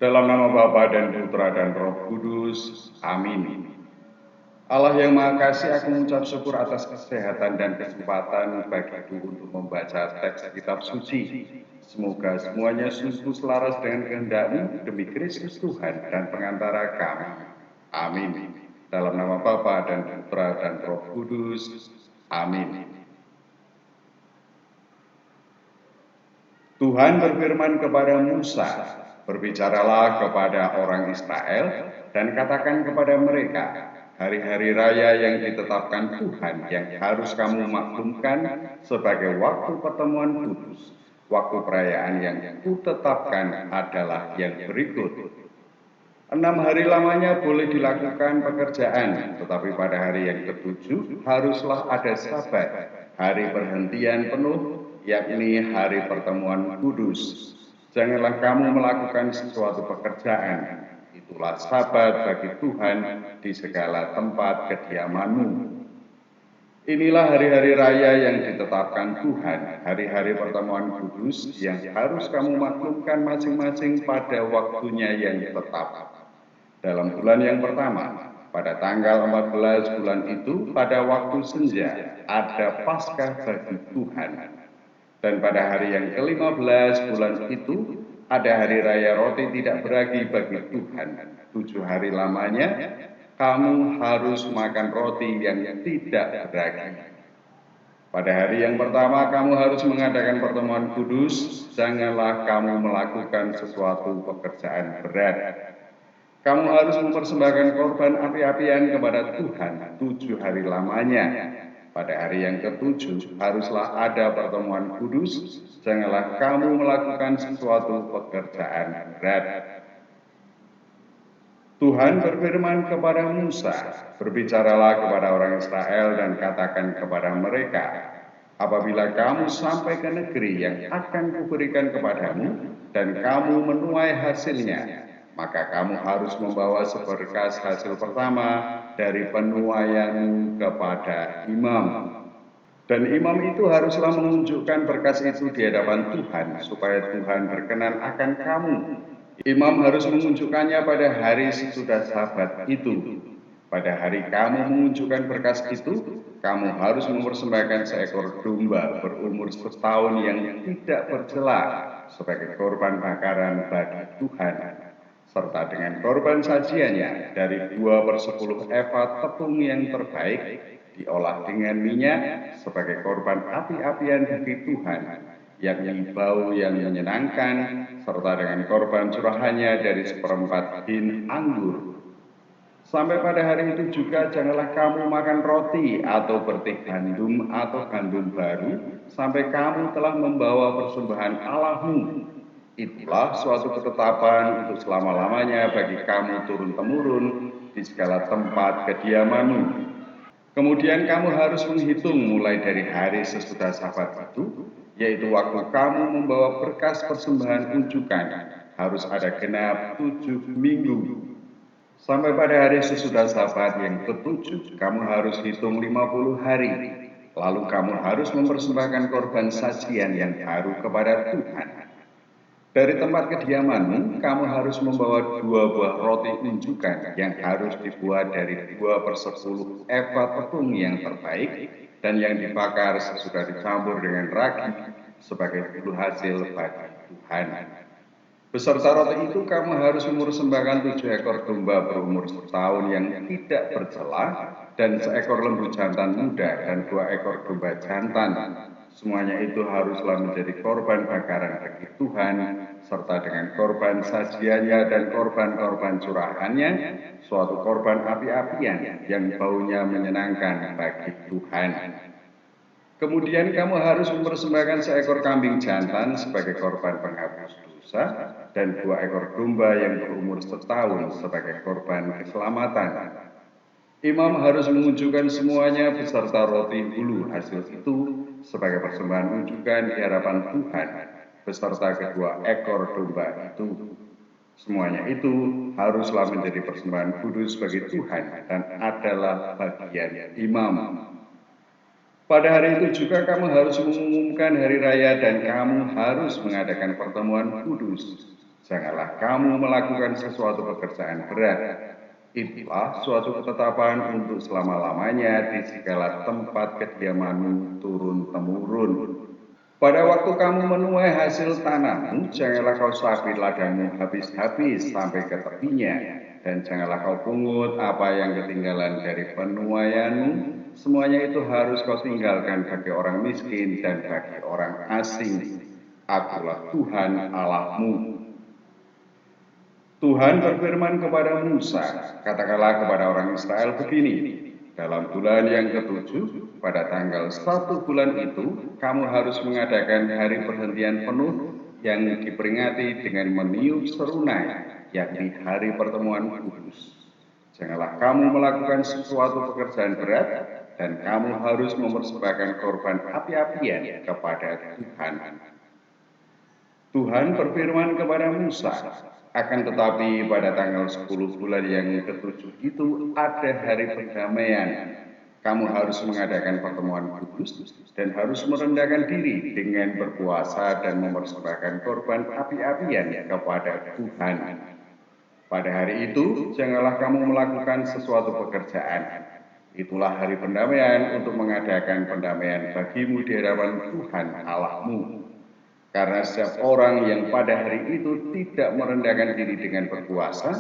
Dalam nama Bapa dan Putra dan Roh Kudus. Amin. Allah yang Maha Kasih, aku mengucap syukur atas kesehatan dan kesempatan bagiku untuk membaca teks kitab suci. Semoga semuanya sungguh selaras dengan kehendak-Mu demi Kristus Tuhan dan pengantara kami. Amin. Dalam nama Bapa dan Putra dan Roh Kudus. Amin. Tuhan berfirman kepada Musa, "Berbicaralah kepada orang Israel dan katakan kepada mereka, hari-hari raya yang ditetapkan Tuhan yang harus kamu maklumkan sebagai waktu pertemuan kudus. Waktu perayaan yang kutetapkan adalah yang berikut. 6 hari lamanya boleh dilakukan pekerjaan, tetapi pada hari yang ketujuh haruslah ada Sabat, hari perhentian penuh, yakni hari pertemuan kudus. Janganlah kamu melakukan sesuatu pekerjaan. Itulah Sabat bagi Tuhan di segala tempat kediamanmu. Inilah hari-hari raya yang ditetapkan Tuhan, hari-hari pertemuan kudus yang harus kamu maklumkan masing-masing pada waktunya yang tetap. Dalam bulan yang pertama, pada tanggal 14 bulan itu, pada waktu senja, ada Paskah bagi Tuhan. Dan pada hari yang ke-15 bulan itu, ada hari raya roti tidak beragi bagi Tuhan. 7 hari lamanya, kamu harus makan roti yang tidak beragi. Pada hari yang pertama, kamu harus mengadakan pertemuan kudus. Janganlah kamu melakukan sesuatu pekerjaan berat. Kamu harus mempersembahkan korban api-apian kepada Tuhan 7 hari lamanya. Pada hari yang ke-7 haruslah ada pertemuan kudus. Janganlah kamu melakukan sesuatu pekerjaan berat. Tuhan berfirman kepada Musa, "Berbicaralah kepada orang Israel dan katakan kepada mereka, apabila kamu sampai ke negeri yang akan kuberikan kepadamu dan kamu menuai hasilnya, maka kamu harus membawa seberkas hasil pertama dari penuaianmu kepada imam. Dan imam itu haruslah menunjukkan berkas itu di hadapan Tuhan, supaya Tuhan berkenan akan kamu. Imam harus menunjukkannya pada hari sesudah Sabat itu. Pada hari kamu menunjukkan berkas itu, kamu harus mempersembahkan seekor domba berumur setahun yang tidak bercela sebagai korban bakaran bagi Tuhan, serta dengan korban sajiannya dari 2/10 efa tepung yang terbaik, diolah dengan minyak sebagai korban api-apian bagi Tuhan, yakni bau yang menyenangkan, serta dengan korban curahannya dari 1/4 hin anggur. Sampai pada hari itu juga janganlah kamu makan roti atau bertih gandum atau gandum baru, sampai kamu telah membawa persembahan Allahmu. Itulah suatu ketetapan untuk selama-lamanya bagi kamu turun-temurun di segala tempat kediamanmu. Kemudian kamu harus menghitung mulai dari hari sesudah Sabat itu, yaitu waktu kamu membawa berkas persembahan unjukan, harus ada genap 7 minggu. Sampai pada hari sesudah Sabat yang ke-7, kamu harus hitung 50 hari. Lalu kamu harus mempersembahkan korban sajian yang baru kepada Tuhan. Dari tempat kediamanmu, kamu harus membawa 2 buah roti unjukan yang harus dibuat dari 2/10 efa tepung yang terbaik dan yang dibakar sesudah dicampur dengan ragi sebagai bulu hasil bagi Tuhan. Beserta roti itu kamu harus mempersembahkan 7 ekor domba berumur setahun yang tidak bercela dan seekor lembu jantan muda dan 2 ekor domba jantan. Semuanya itu haruslah menjadi korban bakaran bagi Tuhan, serta dengan korban sajiannya dan korban-korban curahannya, suatu korban api-apian yang baunya menyenangkan bagi Tuhan. Kemudian kamu harus mempersembahkan seekor kambing jantan sebagai korban penghapus dosa dan 2 ekor domba yang berumur setahun sebagai korban keselamatan. Imam harus menunjukkan semuanya beserta roti bulu hasil itu sebagai persembahan unjukan di hadapan Tuhan, beserta kedua ekor domba itu. Semuanya itu haruslah menjadi persembahan kudus bagi Tuhan dan adalah bagian imam. Pada hari itu juga kamu harus mengumumkan hari raya dan kamu harus mengadakan pertemuan kudus. Janganlah kamu melakukan sesuatu pekerjaan berat. Itulah suatu ketetapan untuk selama-lamanya di segala tempat kediamanmu turun-temurun. Pada waktu kamu menuai hasil tanahmu, janganlah kau sabit ladangmu habis-habis sampai ke tepinya, dan janganlah kau pungut apa yang ketinggalan dari penuaianmu. Semuanya itu harus kau tinggalkan bagi orang miskin dan bagi orang asing. Akulah Tuhan Allahmu. Tuhan berfirman kepada Musa, katakanlah kepada orang Israel begini, dalam bulan yang ketujuh, pada tanggal 1 bulan itu, kamu harus mengadakan hari perhentian penuh yang diperingati dengan meniup serunai, yakni hari pertemuan kudus. Janganlah kamu melakukan sesuatu pekerjaan berat, dan kamu harus mempersembahkan korban api-apian kepada Tuhan. Tuhan berfirman kepada Musa, akan tetapi pada tanggal 10 bulan yang ketujuh itu ada hari pendamaian. Kamu harus mengadakan pertemuan kudus dan harus merendahkan diri dengan berpuasa dan mempersembahkan korban api-apian kepada Tuhan. Pada hari itu, janganlah kamu melakukan sesuatu pekerjaan. Itulah hari pendamaian untuk mengadakan pendamaian bagimu di hadapan Tuhan Allahmu. Karena setiap orang yang pada hari itu tidak merendahkan diri dengan berpuasa,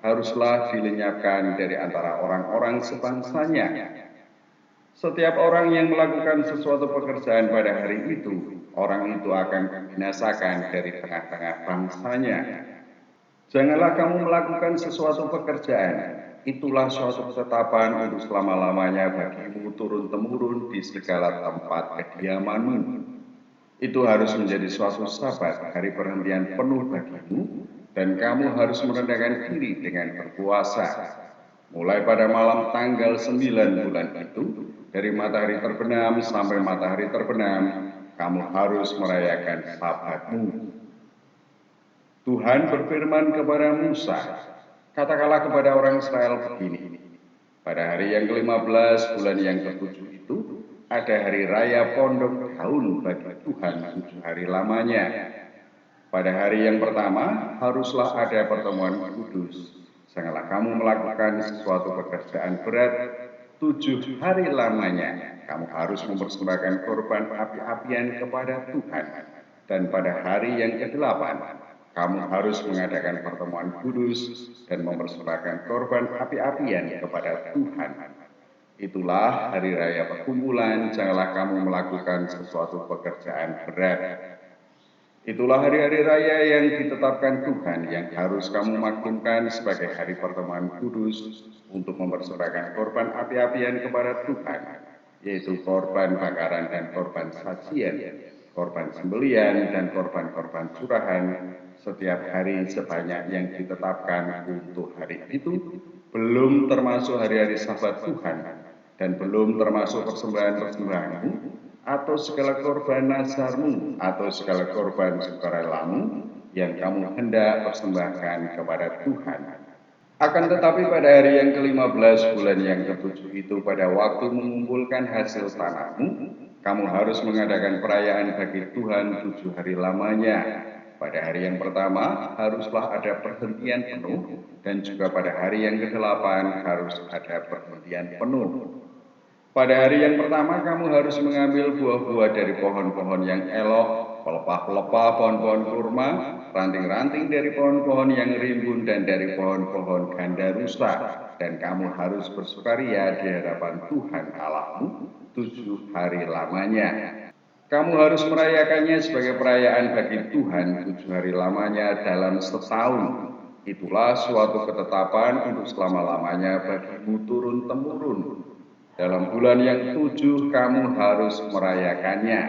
haruslah dilenyapkan dari antara orang-orang sebangsanya. Setiap orang yang melakukan sesuatu pekerjaan pada hari itu, orang itu akan dibinasakan dari tengah-tengah bangsanya. Janganlah kamu melakukan sesuatu pekerjaan, itulah suatu ketetapan untuk selama-lamanya bagimu turun-temurun di segala tempat kediamanmu. Itu harus menjadi suatu sabat, hari perhentian penuh bagimu, dan kamu harus merendahkan diri dengan berpuasa. Mulai pada malam tanggal 9 bulan itu, dari matahari terbenam sampai matahari terbenam, kamu harus merayakan sabatmu. Tuhan berfirman kepada Musa, katakanlah kepada orang Israel begini, pada hari yang ke-15 bulan yang ke-7 itu, ada hari raya pondok daun bagi Tuhan 7 hari lamanya. Pada hari yang pertama, haruslah ada pertemuan kudus. Janganlah kamu melakukan sesuatu pekerjaan berat 7 hari lamanya. Kamu harus mempersembahkan korban api-apian kepada Tuhan. Dan pada hari yang ke-8, kamu harus mengadakan pertemuan kudus dan mempersembahkan korban api-apian kepada Tuhan. Itulah hari raya perkumpulan, janganlah kamu melakukan sesuatu pekerjaan berat. Itulah hari-hari raya yang ditetapkan Tuhan yang harus kamu maklumkan sebagai hari pertemuan kudus untuk mempersembahkan korban api-apian kepada Tuhan, yaitu korban bakaran dan korban sajian, korban sembelian dan korban-korban curahan setiap hari sebanyak yang ditetapkan untuk hari itu, belum termasuk hari-hari Sabat Tuhan, dan belum termasuk persembahan-persembahanmu, atau segala korban nazarmu, atau segala korban sukarelamu yang kamu hendak persembahkan kepada Tuhan. Akan tetapi pada hari yang ke-15 bulan yang ke-7 itu, pada waktu mengumpulkan hasil tanahmu, kamu harus mengadakan perayaan bagi Tuhan 7 hari lamanya. Pada hari yang pertama haruslah ada perhentian penuh, dan juga pada hari yang ke-8 harus ada perhentian penuh. Pada hari yang pertama kamu harus mengambil buah-buah dari pohon-pohon yang elok, pelepah-pelepah pohon-pohon kurma, ranting-ranting dari pohon-pohon yang rimbun dan dari pohon-pohon gandarusa, dan kamu harus bersukaria di hadapan Tuhan Allahmu 7 hari lamanya. Kamu harus merayakannya sebagai perayaan bagi Tuhan 7 hari lamanya dalam setahun. Itulah suatu ketetapan untuk selama-lamanya bagimu turun-temurun. Dalam bulan yang 7 kamu harus merayakannya.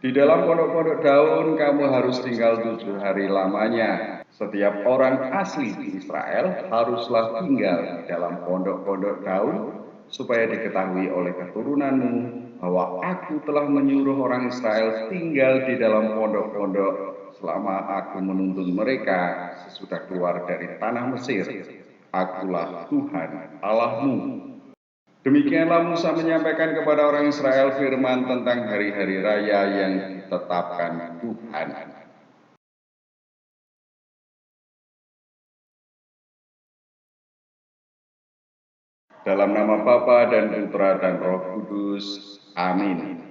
Di dalam pondok-pondok daun kamu harus tinggal 7 hari lamanya. Setiap orang asli di Israel haruslah tinggal di dalam pondok-pondok daun, supaya diketahui oleh keturunanmu bahwa aku telah menyuruh orang Israel tinggal di dalam pondok-pondok selama aku menuntun mereka sesudah keluar dari tanah Mesir. Akulah Tuhan Allahmu. Demikianlah Musa menyampaikan kepada orang Israel firman tentang hari-hari raya yang ditetapkan Tuhan. Dalam nama Bapa dan Putra dan Roh Kudus. Amin.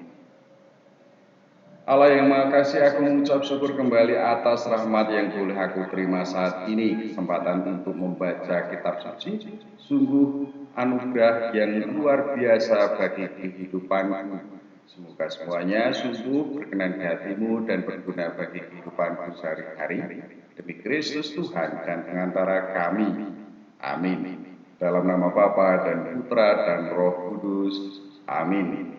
Allah yang Maha Kasih, aku mengucap syukur kembali atas rahmat yang boleh aku terima saat ini. Kesempatan untuk membaca kitab suci, sungguh anugerah yang luar biasa bagi kehidupanku. Semoga semuanya sungguh berkenan di hatimu dan berguna bagi kehidupanku sehari-hari. Demi Kristus Tuhan dan pengantara kami. Amin. Dalam nama Bapa dan Putra dan Roh Kudus. Amin.